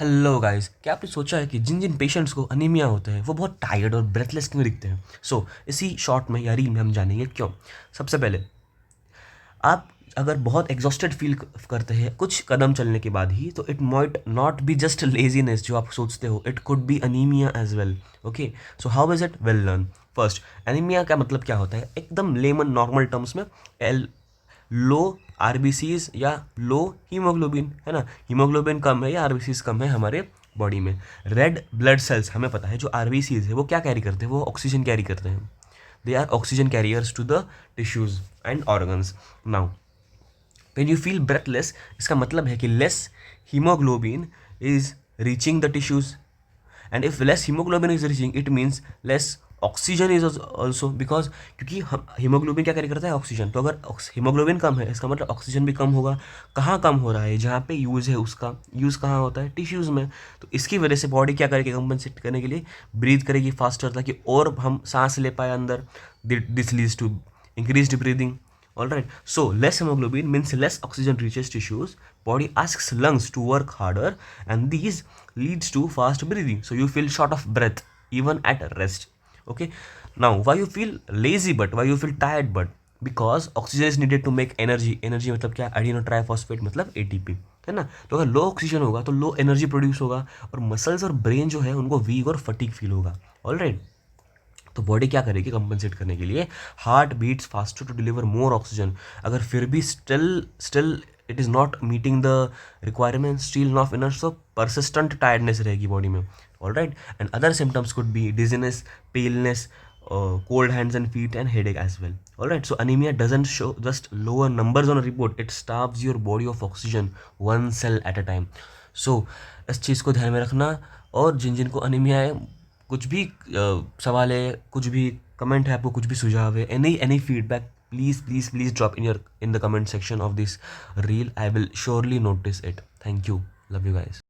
Hello guys, क्या आपने सोचा है कि जिन जिन पेशेंट्स को अनीमिया होते हैं वो बहुत टायर्ड और ब्रेथलेस क्यों दिखते हैं? इसी शॉर्ट में या रील में हम जानेंगे क्यों। सबसे पहले, आप अगर बहुत एग्जॉस्टेड फील करते हैं कुछ कदम चलने के बाद ही, तो it might not be just laziness जो आप सोचते हो, इट कुड बी anaemia as well. Okay, so how is it? Well learn. First, anaemia का मतलब क्या होता है एकदम लेमन नॉर्मल टर्म्स में? एल लो आरबीसीज या लो हीमोग्लोबिन, है ना। हीमोग्लोबिन कम है या आरबीसीज कम है हमारे बॉडी में। रेड ब्लड सेल्स, हमें पता है जो आरबीसीज है वो क्या कैरी करते हैं, वो ऑक्सीजन कैरी करते हैं। They are oxygen carriers to the tissues and organs. Now when you feel breathless, इसका मतलब है कि less hemoglobin is reaching the tissues, and if less hemoglobin is reaching it means less oxygen is also, because क्योंकि हम haemoglobin क्या carry करता है? Oxygen. तो अगर हीमोग्लोबिन कम है इसका मतलब ऑक्सीजन भी कम होगा। कहाँ कम हो रहा है? जहाँ पे यूज़ है उसका यूज़ कहाँ होता है? टिश्यूज़ में। तो इसकी वजह से बॉडी क्या करेगी? कंपनसेट करने के लिए ब्रीथ करेगी फास्टर, ताकि और हम सांस ले पाए अंदर। This leads to increased breathing. All right. So less hemoglobin means less oxygen reaches tissues. Body asks lungs to work harder, and these leads to fast breathing. So you feel short of breath even at rest. Okay. Now, why you feel lazy but? Why you feel tired but? Because oxygen is needed to make energy. Energy मतलब क्या? Adeno triphosphate मतलब ATP, है ना। तो अगर लो oxygen होगा तो low energy produce होगा, और मसल्स और ब्रेन जो है उनको वीक और फटीक फील होगा। All right. तो बॉडी क्या करेगी कंपनसेट करने के लिए? Heart beats faster to deliver more oxygen. अगर फिर भी still still it is not meeting the requirement, still not enough, so persistent tiredness रहेगी बॉडी में। All right. And other symptoms could be dizziness, paleness, cold hands and feet, and headache as well. All right. So anemia doesn't show just lower numbers on a report. It starves your body of oxygen one cell at a time. So इस चीज़ को ध्यान में रखना। और जिन जिन को anaemia है, कुछ भी सवाल है, कुछ भी कमेंट है, आपको कुछ भी सुझाव है, any feedback, please please please drop in the comment section of this reel. I will surely notice it. Thank you. Love you guys.